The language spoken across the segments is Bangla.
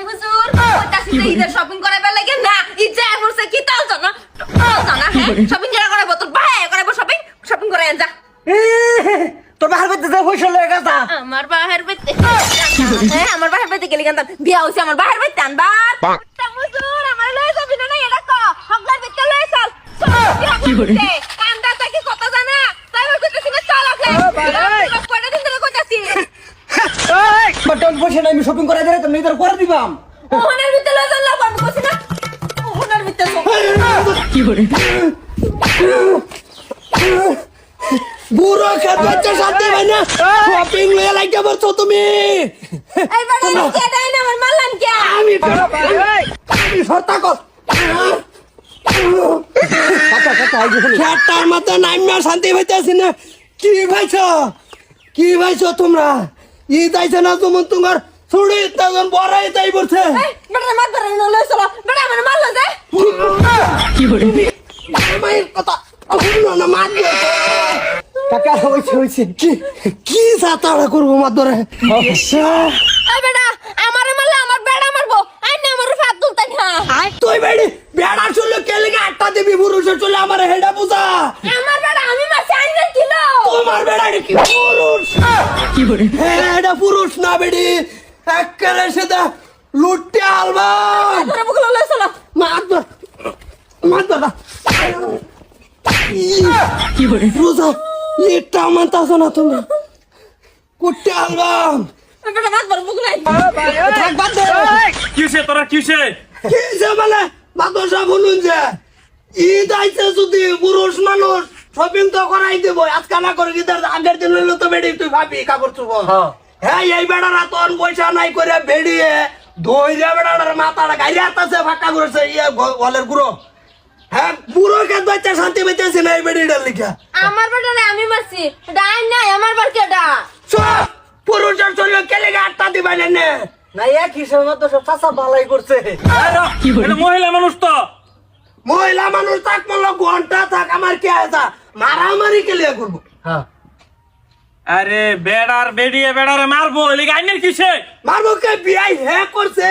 হুজুর কইতাছি যে ঈদের শপিং করাইবা লাগে না ঈদ যায় পড়ছে কি তাও জানা হ্যাঁ শপিং করাইবো তোর ভাই করাইবো শপিং করে আন যা তোর বাহার বাইতে যা পয়সা লয়ে গেছা আমার বাহির বাইতে হ্যাঁ আমার বাহির বাইতে গেলি গান বিয়া হইছে আমার বাহির বাইতে আনবার তা হুজুর আমার লয়ে যাবি না এটা ক হকদার বাইতে লয়ে চল কি করে কান্দা কি কথা জানা তাই কইতাছি না চল ওকে কয়টা দিন ধরে কইতাছি এই বটন পয়সা নাই আমি শপিং করাই দিলে তুমি ইদার করে দিবাম ওহনের ভিতরে লয়ে চল আমি কইছি না ওহনের ভিতরে কি করে বুড়ো খেতে সাথে ভাই না শপিং লয়ে লাগতে বলছো তুমি এই বড় কে দেয় না আমার মারলাম কে আমি সরতা কর কাকা কাকা আই যখন খেটার মতো নাইমা শান্তি পাইতাছি না কি ভাইছো তোমরা ঈদ আইছে না তোমার তোমার ছুড়ি তখন বড়াই তাই বলছে এই বড় মার ধরে লয়ে চল বড় আমার মারলো যে কি করে মায়ের কথা শুনো না মার কাকা হইছে কি সাতাড়া করবো মার ধরে এই বেটা আমারে মারলে আমার বেড়া মারবো আই না আমার ফাত তুলতা না তুই বেড়ি বেড়া চলে কেলে আটটা দিবি পুরুষের চলে আমার হেডা বুঝা আমার বেড়া আমি মারছি আইনে কিলো তোমার বেড়া কি পুরুষ কি করে এটা পুরুষ না বেড়ি একেবারে সেটা লুটতে আলবা তোরা বুকলো লয়ে চল মার কি করে রোজা এটা আমার তাছো না তোমরা কুটতে আলবাম বেটা মার বড় বুকলাই থাক বাদ দে কিসে তোরা কিসে কিসে মানে মাদসা বলুন যে ঈদ আইছে যদি পুরুষ মানুষ শপিং তো করাই দেব আজকে না করে কি আগের দিন হইলো তো বেড়ি তুই ভাবি কাপড় চুপড় হ্যাঁ এই বেড়ারা তোর পয়সা নাই করে বেড়িয়ে দইরা বেড়ার মাথাটা গাইরে আতাছে ফাঁকা করেছে ইয়ে গলের গুঁড়ো হ্যাঁ বুড়ো কে দইতে শান্তি পাইতেছে না এই বেড়িটার লিখা আমার বেটারে আমি মারছি ডাই নাই আমার বার কেডা সব পুরুষের শরীরে কেলে আটটা দিবাই না না এক হিসেবে তো সব চাচা বালাই করছে এটা মহিলা মানুষ তো মহিলা মানুষ থাক বললো ঘন্টা থাক আমার কি আছে মারামারি কেলে করবো আরে বেড়ার বেড়িয়ে বেড়ারে মারবো এলিগে আইনের কিসে মারবো কে বিয়াই হে করছে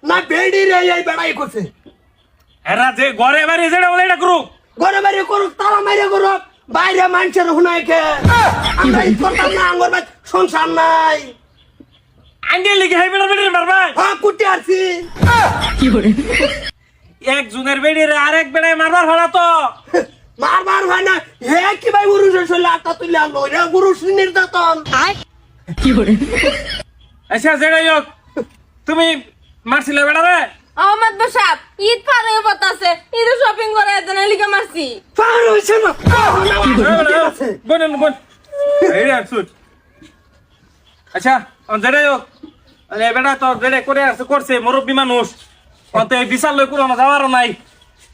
না বেড়ি রে এই বেড়াই করছে এরা যে ঘরে বাড়ি যেটা বলে এটা করুক ঘরে বাড়ি করুক তালা মাইরে করুক বাইরে মানুষের হুনাই খে আমরা ই করতাম না আঙ্গর বাই সংসার নাই আইনের লিগে হাই বেড়ার বেড়িয়ে মারবাই হ্যাঁ কুটি আসছি এক জনের বেড়িয়ে আরেক বেড়ায় মারবার ভাড়া তো মারবার হয় না হে কি ভাই পুরুষের শরীরে আটটা তুলে আনলো রে পুরুষ নির্যাতন আচ্ছা যেটাই হোক তুমি মারছিলে বেড়ারে আহমদ বসাব ঈদ পার হয়ে পড়তাছে ঈদ শপিং করে দেন লিগে মারছি পার হইছে না বোন বোন এই রাখছুট আচ্ছা যেটাই হোক বেড়া তো যেটা করে করছে মুরব্বী মানুষ অত এই বিচার লই কোনো যাওয়ারও নাই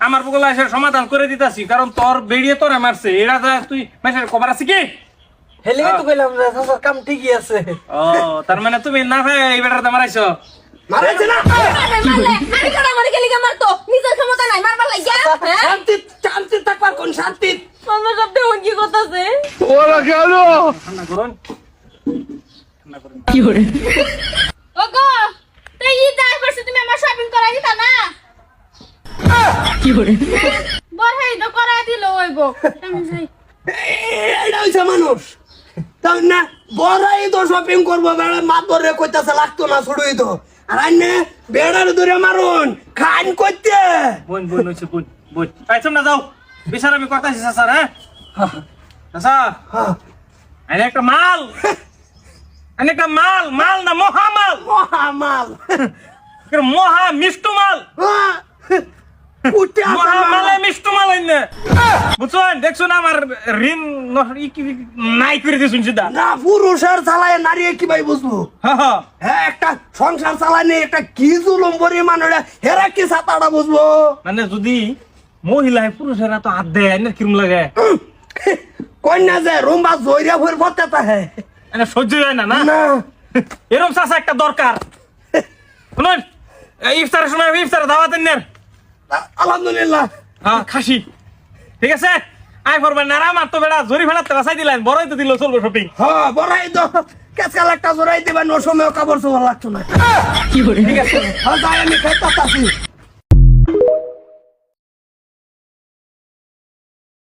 আমার বগলা এসে সমাধান করে দিতাছি কারণ তোর বেরিয়ে তোরে মারছে এরা তুই মেসের খবর আছে কি হেলিগে তো কইলাম যে সাসার কাম ঠিকই আছে ও তার মানে তুমি না ভাই এই বেটাটা মারাইছো মারাইছে না আমি কেডা মারি গেলি মারতো নিজের ক্ষমতা নাই মারবার লাগিয়া হ্যাঁ শান্তি শান্তি থাকবার কোন শান্তি আমার সব দেহ কি করতেছে ঠান্ডা করুন ওগো তাই ঈদ আই পড়ছে তুমি আমার শপিং করাই দিতা না বড়াই তো করাই দিল হইবো আমি যাই এটা হইছে মানুষ তাই না বড়াই তো শপিং করবো বেড়া মা ধরে কইতাছে লাগতো না ছুড়ুই তো আর আইনে বেড়ার ধরে মারুন খান করতে বোন বোন হচ্ছে বোন বোন আচ্ছা না যাও বিচার আমি করতেছি স্যার হ্যাঁ স্যার আরে একটা মাল একটা মাল মাল না মহামাল মহামাল মহা মিষ্টু মাল উঠে মহামালে মিষ্টু মাল এনে বুঝছেন দেখছো না আমার ঋণ নাই করে দিয়ে শুনছি দা না পুরুষের চালায় নারী কি ভাই বুঝবো হ্যাঁ হ্যাঁ একটা সংসার চালায় নেই একটা কি জুলুম পরিমাণ হেরা কি সাতাটা বুঝবো মানে যদি মহিলা পুরুষেরা তো হাত দেয় না কিরম লাগে কন্যা যে রুম্বা জয়রা ভরে পড়তে তাহে এটা সহ্য হয় না না না এরকম চাষা একটা দরকার শুনুন ইফতারের সময় ইফতার দাওয়াত নেন আলহামদুলিল্লাহ হ্যাঁ খাসি ঠিক আছে আই করবেন না আমার তো বেড়া জরি ফেলাতে বাসাই দিলেন বড়ই তো দিল চলবে শপিং হ্যাঁ বড়াই তো কেসকাল একটা জোড়াই দিবেন ও সময় কাপড় চোপড় লাগতো না ঠিক আছে হ্যাঁ যাই আমি খেতে